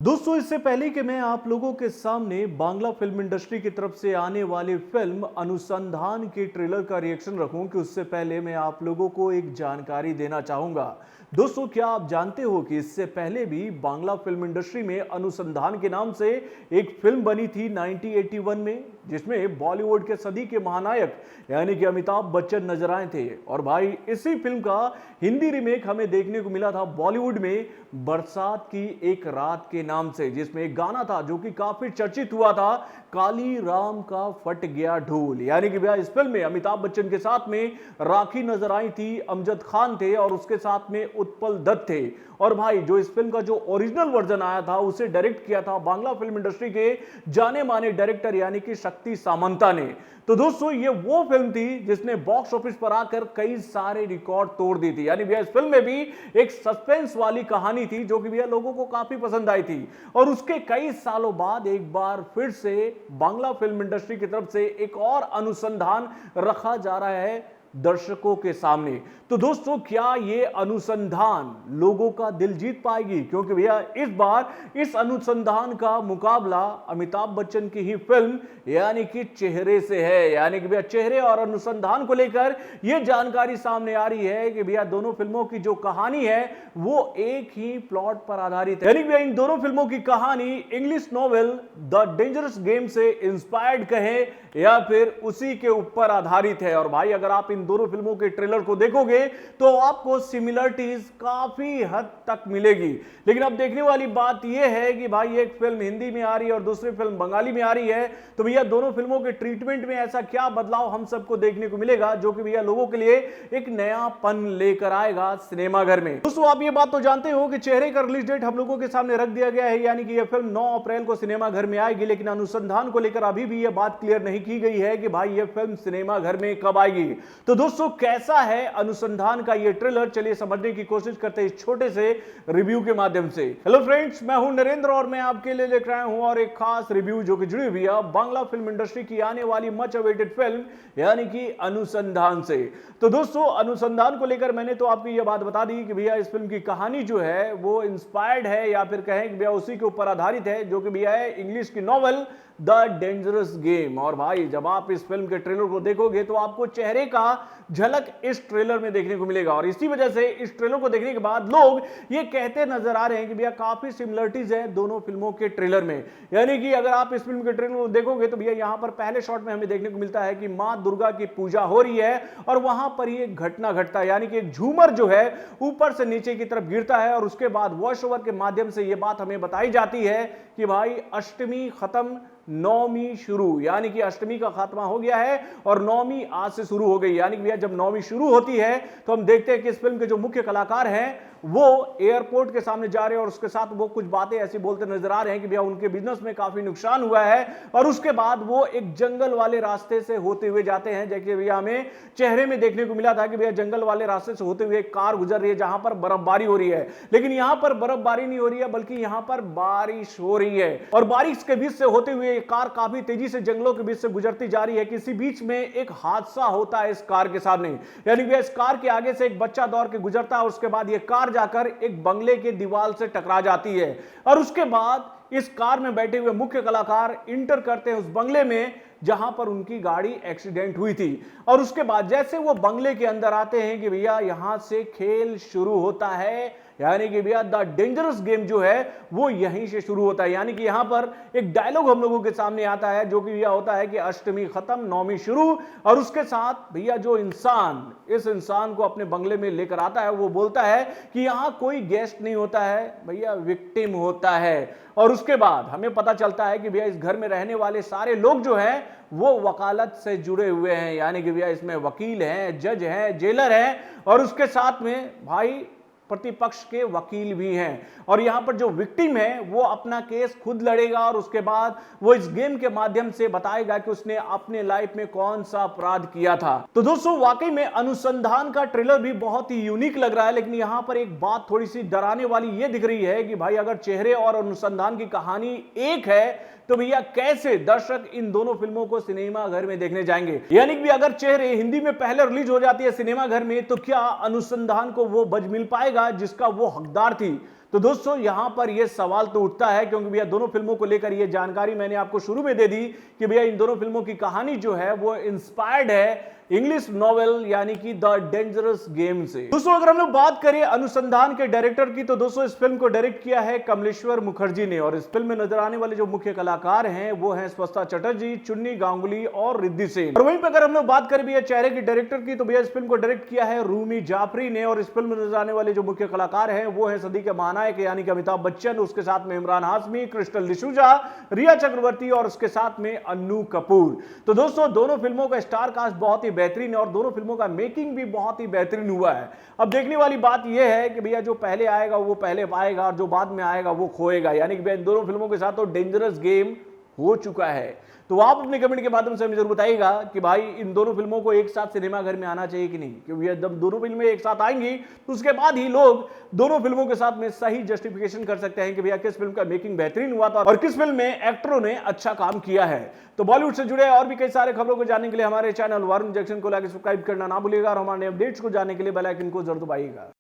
दोस्तों, इससे पहले कि मैं आप लोगों के सामने बांग्ला फिल्म इंडस्ट्री की तरफ से आने वाली फिल्म अनुसंधान के ट्रेलर का रिएक्शन रखूं कि उससे पहले मैं आप लोगों को एक जानकारी देना चाहूंगा। दोस्तों, क्या आप जानते हो कि इससे पहले भी बांग्ला फिल्म इंडस्ट्री में अनुसंधान के नाम से एक फिल्म बनी थी 1981 में, जिसमें बॉलीवुड के सदी के महानायक यानी कि अमिताभ बच्चन नजर आए थे। और भाई, इसी फिल्म का हिंदी रीमेक हमें देखने को मिला था बॉलीवुड में बरसात की एक रात के नाम से, जिसमें एक गाना था जो कि काफी चर्चित हुआ था, काली राम का फट गया ढोल। यानी कि भैया, इस फिल्म में अमिताभ बच्चन के साथ में राखी नजर आई थी, अमजद खान थे और उसके साथ में उत्पल दत्त थे। और भाई, जो इस फिल्म का जो ओरिजिनल वर्जन आया था उसे डायरेक्ट किया था बांग्ला फिल्म इंडस्ट्री के जाने माने डायरेक्टर यानी कि शक्ति सामंता ने। तो दोस्तों, ये वो फिल्म थी जिसने बॉक्स ऑफिस पर आकर कई सारे रिकॉर्ड तोड़ दी थी। यानी भैया, इस फिल्म में भी एक सस्पेंस वाली कहानी थी जो कि भैया लोगों को काफी पसंद आई थी। और उसके कई सालों बाद एक बार फिर से बांग्ला फिल्म इंडस्ट्री की तरफ से एक और अनुसंधान रखा जा रहा है दर्शकों के सामने। तो दोस्तों, क्या ये अनुसंधान लोगों का दिल जीत पाएगी? क्योंकि भैया, इस बार इस अनुसंधान का मुकाबला अमिताभ बच्चन की ही फिल्म यानी कि चेहरे से है। यानी कि भैया, चेहरे और अनुसंधान को लेकर यह जानकारी सामने आ रही है कि भैया दोनों फिल्मों की जो कहानी है वो एक ही प्लॉट पर आधारित है। यानी कि भैया, इन दोनों फिल्मों की कहानी English novel the dangerous game से इंस्पायर्ड कहें या फिर उसी के ऊपर आधारित है। और भाई, अगर आप इन दोनों फिल्मों के ट्रेलर को देखोगे तो आपको सिमिलरिटीज काफी हद तक मिलेगी। लेकिन अब देखने वाली बात यह है कि भाई, एक फिल्म हिंदी में आ रही है और दूसरी फिल्म बंगाली में आ रही है, तो भैया दोनों फिल्मों के ट्रीटमेंट में ऐसा क्या बदलाव हम सबको देखने को मिलेगा जो कि भैया लोगों के लिए एक नयापन लेकर आएगा सिनेमाघर में। दोस्तों, आप ये बात तो जानते हो कि चेहरे का रिलीज डेट हम लोगों के सामने रख दिया गया है, यानी कि यह फिल्म 9 अप्रैल को सिनेमाघर में आएगी। लेकिन अनुसंधान को लेकर अभी भी यह बात क्लियर नहीं की गई है कि भाई यह फिल्म सिनेमाघर में कब आएगी। तो दोस्तों, कैसा है अनुसंधान का ये ट्रेलर, चलिए समझने की कोशिश करते हैं इस छोटे से रिव्यू के माध्यम से। हेलो फ्रेंड्स, मैं हूं नरेंद्र और मैं आपके लिए लेकर आया हूं और एक खास रिव्यू जो कि जुड़ी हुई है बांग्ला फिल्म इंडस्ट्री की आने वाली मच अवेटेड फिल्म यानी कि अनुसंधान से। तो दोस्तों, अनुसंधान को लेकर मैंने तो आपको यह बात बता दी कि भैया इस फिल्म की कहानी जो है वो इंस्पायर्ड है या फिर कहें कि भैया उसी के ऊपर आधारित है जो कि भैया है इंग्लिश की नॉवेल द डेंजरस गेम। और भाई, जब आप इस फिल्म के ट्रेलर को देखोगे तो आपको चेहरे का झलक इस ट्रेलर में देखने को मिलेगा। और इसी वजह से इस ट्रेलर को देखने के बाद लोग ये कहते नजर आ रहे हैं कि भैया काफी सिमिलरिटीज है दोनों फिल्मों के ट्रेलर में। यानी कि अगर आप इस फिल्म के ट्रेलर को देखोगे तो भैया यहां पर पहले शॉट में हमें देखने को मिलता है कि मां दुर्गा की पूजा हो रही है और वहां पर ही एक घटना घटता है, यानी कि एक झूमर जो है ऊपर से नीचे की तरफ गिरता है और उसके बाद वॉइस ओवर के माध्यम से यह बात हमें बताई जाती है कि भाई अष्टमी खत्म, नौवीं शुरू, यानी कि अष्टमी का खात्मा हो गया है और नौवीं आज से शुरू हो गई। यानी कि भैया जब नौवीं शुरू होती है तो हम देखते हैं कि इस फिल्म के जो मुख्य कलाकार हैं वो एयरपोर्ट के सामने जा रहे हैं और उसके साथ वो कुछ बातें ऐसी बोलते नजर आ रहे हैं कि भैया उनके बिजनेस में काफी नुकसान हुआ है। और उसके बाद वो एक जंगल वाले रास्ते से होते हुए जाते हैं, जैसे भैया हमें चेहरे में देखने को मिला था कि भैया जंगल वाले रास्ते से होते हुए एक कार गुजर रही है जहां पर बर्फबारी हो रही है। लेकिन यहां पर बर्फबारी नहीं हो रही है बल्कि यहां पर बारिश हो रही है और बारिश के बीच से होते हुए कार काफी तेजी से जंगलों के बीच से गुजरती जा रही है। किसी बीच में एक हादसा होता है इस कार के सामने, यानी कि इस कार के आगे से एक बच्चा दौड़ के गुजरता है और उसके बाद यह कार जाकर एक बंगले के दीवार से टकरा जाती है। और उसके बाद इस कार में बैठे हुए मुख्य कलाकार इंटर करते हैं उस बंगले में जहां पर उनकी गाड़ी एक्सीडेंट हुई थी। और उसके बाद जैसे वो बंगले के अंदर आते हैं कि भैया यहां से खेल शुरू होता है, यानी कि भैया द डेंजरस गेम जो है वो यहीं से शुरू होता है। यानी कि यहां पर एक डायलॉग हम लोगों के सामने आता है जो कि भैया होता है कि अष्टमी खत्म, नौवीं शुरू। और उसके साथ भैया जो इंसान इस इंसान को अपने बंगले में लेकर आता है वो बोलता है कि यहां कोई गेस्ट नहीं होता है भैया, विक्टिम होता है। और उसके बाद हमें पता चलता है कि भैया इस घर में रहने वाले सारे लोग जो हैं वो वकालत से जुड़े हुए हैं, यानी कि भैया इसमें वकील हैं, जज हैं, जेलर हैं और उसके साथ में भाई प्रतिपक्ष के वकील भी हैं। और यहां पर जो विक्टिम है वो अपना केस खुद लड़ेगा और उसके बाद वो इस गेम के माध्यम से बताएगा कि उसने अपने लाइफ में कौन सा अपराध किया था। तो दोस्तों, वाकई में अनुसंधान का ट्रेलर भी बहुत ही यूनिक लग रहा है। लेकिन यहां पर एक बात थोड़ी सी डराने वाली ये दिख रही है कि भाई अगर चेहरे और अनुसंधान की कहानी एक है तो भैया कैसे दर्शक इन दोनों फिल्मों को सिनेमा घर में देखने जाएंगे। यानी कि अगर चेहरे हिंदी में पहले रिलीज हो जाती है सिनेमा घर में तो क्या अनुसंधान को वो बज मिल पाएगा जिसका वो हकदार थी। तो दोस्तों यहां पर यह सवाल तो उठता है, क्योंकि भैया दोनों फिल्मों को लेकर यह जानकारी मैंने आपको शुरू में दे दी कि भैया इन दोनों फिल्मों की कहानी जो है वो इंस्पायर्ड है इंग्लिश नॉवेल यानी कि द डेंजरस गेम से। दोस्तों अगर हम लोग बात करें अनुसंधान के डायरेक्टर की, तो दोस्तों इस फिल्म को डायरेक्ट किया है कमलेश्वर मुखर्जी ने, और इस फिल्म में नजर आने वाले जो मुख्य कलाकार हैं वो हैं स्वस्ता चटर्जी, चुन्नी गांगुली और रिद्धि सेन। और वहीं पर अगर हम लोग बात करें भैया चेहरे के डायरेक्टर की, तो भैया इस फिल्म को डायरेक्ट किया है रूमी जाफरी ने, और इस फिल्म में नजर आने वाले जो मुख्य कलाकार हैं वो हैं सदी के महानायक यानी कि अमिताभ बच्चन, उसके साथ में इमरान हाशमी, क्रिस्टल डिसूजा, रिया चक्रवर्ती और उसके साथ में अन्नू कपूर। तो दोस्तों दोनों फिल्मों का स्टार कास्ट बहुत ही बेहतरीन है और दोनों फिल्मों का मेकिंग भी बहुत ही बेहतरीन हुआ है। अब देखने वाली बात यह है कि भैया जो पहले आएगा वो पहले पाएगा और जो बाद में आएगा वो खोएगा, यानी कि भैया इन दोनों फिल्मों के साथ तो डेंजरस गेम हो चुका है। तो आप अपने कमेंट के माध्यम से हमें जरूर बताइएगा कि भाई इन दोनों फिल्मों को एक साथ सिनेमाघर में आना चाहिए कि नहीं, क्योंकि जब दोनों फिल्में एक साथ आएंगी तो उसके बाद ही लोग दोनों फिल्मों के साथ में सही जस्टिफिकेशन कर सकते हैं कि भैया किस फिल्म का मेकिंग बेहतरीन हुआ था और किस फिल्म में एक्टरों ने अच्छा काम किया है। तो बॉलीवुड से जुड़े और भी कई सारे खबरों को जानने के लिए हमारे चैनल वरुण जंक्शन को लाइक सब्सक्राइब करना ना भूलिएगा और हमारे अपडेट्स को जानने के लिए बेल आइकन को जरूर दबाइएगा।